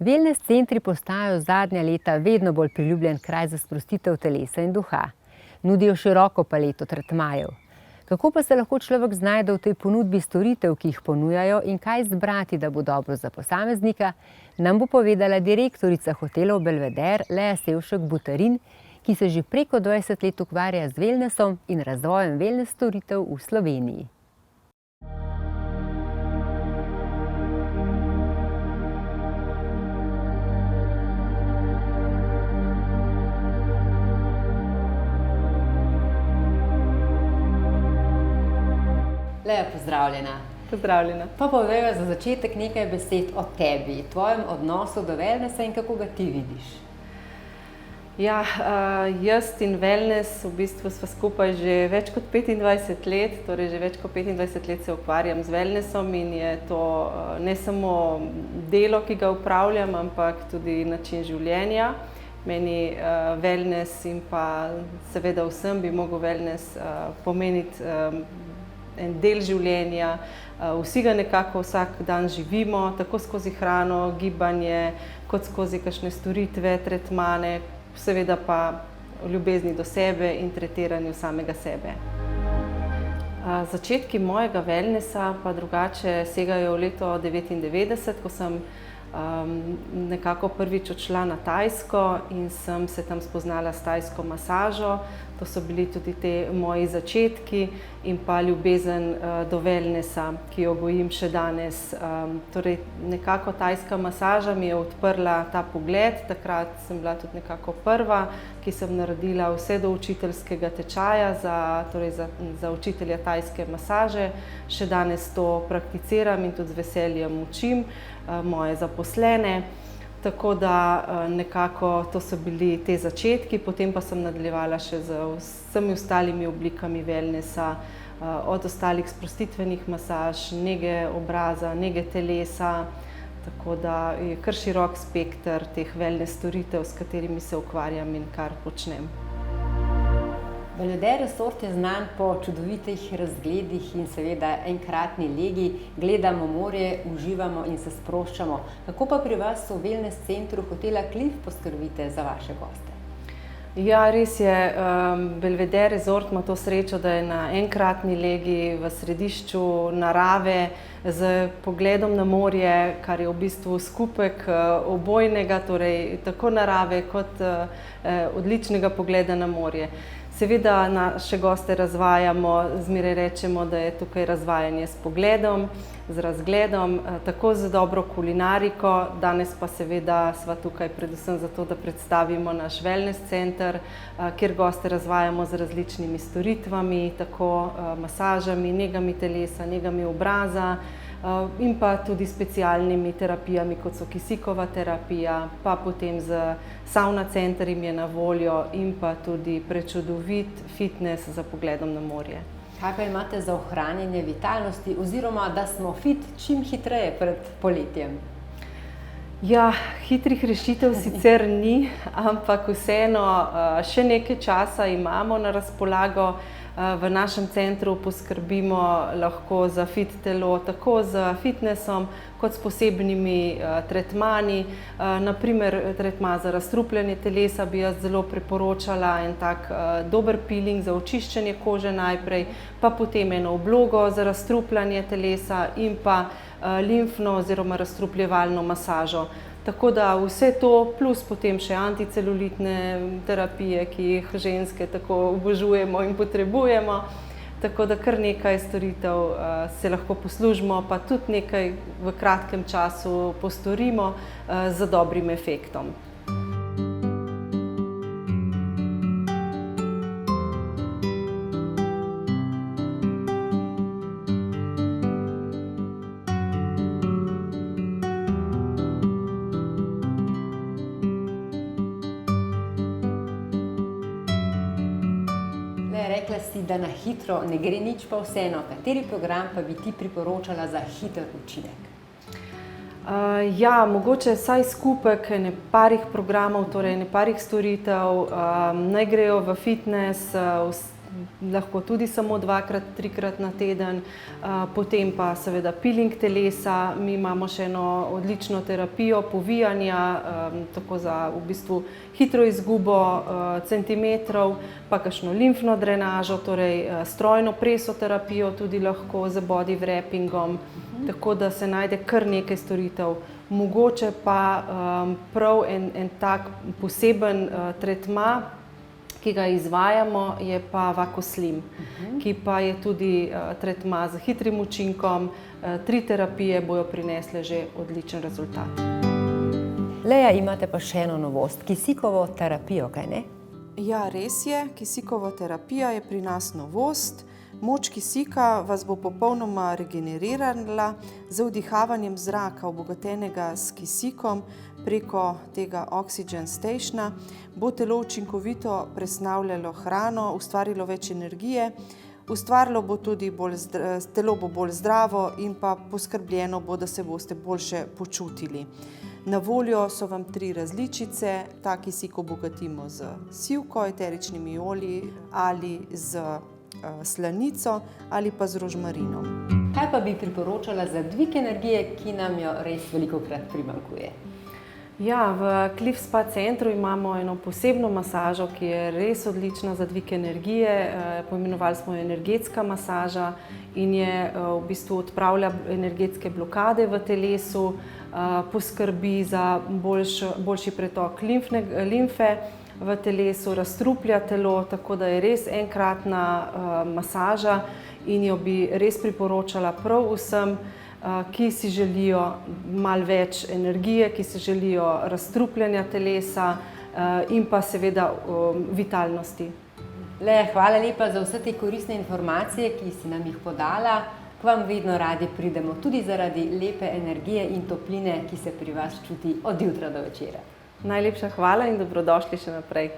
Wellness centri postajajo zadnja leta vedno bolj priljubljen kraj za sprostitev telesa in duha. Nudijo široko paleto tretmajev. Kako pa se lahko človek znajde v tej ponudbi storitev, ki jih ponujajo, in kaj izbrati, da bo dobro za posameznika, nam bo povedala direktorica hotelov Belvedere Lea Sevšek Butarin, ki se že preko 20 let ukvarja z wellnessom in razvojem wellness storitev v Sloveniji. Lea, pozdravljena. Pozdravljena. Pa povejva za začetek nekaj besed o tebi, tvojem odnosu do wellnessa in kako ga ti vidiš. Ja, jaz in wellness v bistvu sva skupaj že več kot 25 let, torej že več kot 25 let se ukvarjam z wellnessom in je to ne samo delo, ki ga upravljam, ampak tudi način življenja. Meni wellness in pa seveda vsem bi mogel wellness pomeniti en del življenja, vsi ga nekako vsak dan živimo, tako skozi hrano, gibanje, kot skozi kakšne storitve, tretmane, seveda pa v ljubezni do sebe in tretiranju samega sebe. Začetki mojega wellnessa pa drugače segajo v leto 1999, ko sem nekako prvič odšla na Tajsko in sem se tam spoznala s tajsko masažo. To so bili tudi te moji začetki in pa ljubezen do wellnessa, ki jo gojim še danes. Torej nekako tajska masaža mi je odprla ta pogled, takrat sem bila tudi nekako prva, ki sem naredila vse do učiteljskega tečaja za učitelja tajske masaže. Še danes to prakticiram in tudi z veseljem učim moje zaposlene. Tako da nekako to so bili te začetki, potem pa sem nadaljevala še z vsemi ostalimi oblikami wellnessa, od ostalih sprostitvenih masaž, nege obraza, nege telesa, tako da je kar širok spekter teh wellness storitev, s katerimi se ukvarjam in kar počnem. Belvedere resort je znan po čudovitih razgledih in seveda enkratni legi. Gledamo morje, uživamo in se sproščamo. Kako pa pri vas v wellness centru hotela Cliff poskrbite za vaše goste? Ja, res je. Belvedere resort ima to srečo, da je na enkratni legi v središču narave z pogledom na morje, kar je v bistvu skupek obojnega, torej tako narave kot odličnega pogleda na morje. Seveda naše goste razvajamo, zmeraj rečemo, da je tukaj razvajanje s pogledom, z razgledom, tako z dobro kulinariko. Danes pa seveda sva tukaj predvsem zato, da predstavimo naš wellness center, kjer goste razvajamo z različnimi storitvami, tako masažami, negami telesa, negami obraza in pa tudi specialnimi terapijami, kot so kisikova terapija, pa potem z sauna centrom je na voljo in pa tudi prečudovit fitness za pogledom na morje. Kaj pa imate za ohranjanje vitalnosti oziroma da smo fit čim hitreje pred poletjem? Ja, hitrih rešitev sicer ni, ampak vseeno še nekaj časa imamo na razpolago. V našem centru poskrbimo lahko za fit telo, tako z fitnessom, kot s posebnimi tretmani. Naprimer, tretma za razstrupljanje telesa bi jaz zelo priporočala, en tak dober peeling za očiščenje kože najprej, pa potem eno oblogo za razstrupljanje telesa in pa limfno oziroma razstrupljevalno masažo. Tako da vse to, plus potem še anticelulitne terapije, ki jih ženske tako obožujemo in potrebujemo. Tako da kar nekaj storitev se lahko poslužimo, pa tudi nekaj v kratkem času postorimo z dobrim efektom. Rekla si, da na hitro ne gre nič, pa vseeno. Kateri program pa bi ti priporočala za hiter učinek? Ja, mogoče vsaj skupek parih programov, torej parih storitev, naj grejo v fitness, lahko tudi samo 2-krat, 3-krat na teden. Potem pa seveda peeling telesa. Mi imamo še eno odlično terapijo povijanja, tako za v bistvu hitro izgubo centimetrov, pa kakšno limfno drenažo, torej strojno presoterapijo tudi lahko z body wrappingom, tako da se najde kar nekaj storitev. Mogoče pa prav en tak poseben tretma, ki ga izvajamo, je pa VakoSlim, ki pa je tudi tretma z hitrim učinkom. 3 terapije bojo prinesle že odličen rezultat. Leja, imate pa še eno novost, kisikovo terapijo, kaj ne? Ja, res je, kisikova terapija je pri nas novost. Moč kisika vas bo popolnoma regenerirala z vdihavanjem zraka, obogatenega s kisikom preko tega Oxygen Stationa. Bo telo učinkovito presnavljalo hrano, ustvarilo več energije, ustvarilo bo tudi telo bo bolj zdravo in pa poskrbljeno bo, da se boste boljše počutili. Na voljo so vam 3 različice. Ta kisik obogatimo z sivko, eteričnimi olji ali z slanico ali pa z rožmarinom. Kaj pa bi priporočala za dvig energije, ki nam jo res velikokrat primanjkuje? Ja, v Clif Spa centru imamo eno posebno masažo, ki je res odlična za dvig energije. Poimenovali smo jo energetska masaža in je v bistvu odpravlja energetske blokade v telesu, poskrbi za boljši pretok limfe v telesu, razstruplja telo, tako da je res enkratna masaža in jo bi res priporočala prav vsem, ki si želijo malo več energije, ki si želijo razstrupljanja telesa in pa seveda vitalnosti. Leja, hvala lepa za vse te koristne informacije, ki si nam jih podala. K vam vedno radi pridemo, tudi zaradi lepe energije in topline, ki se pri vas čuti od jutra do večera. Najlepša hvala in dobrodošli še naprej.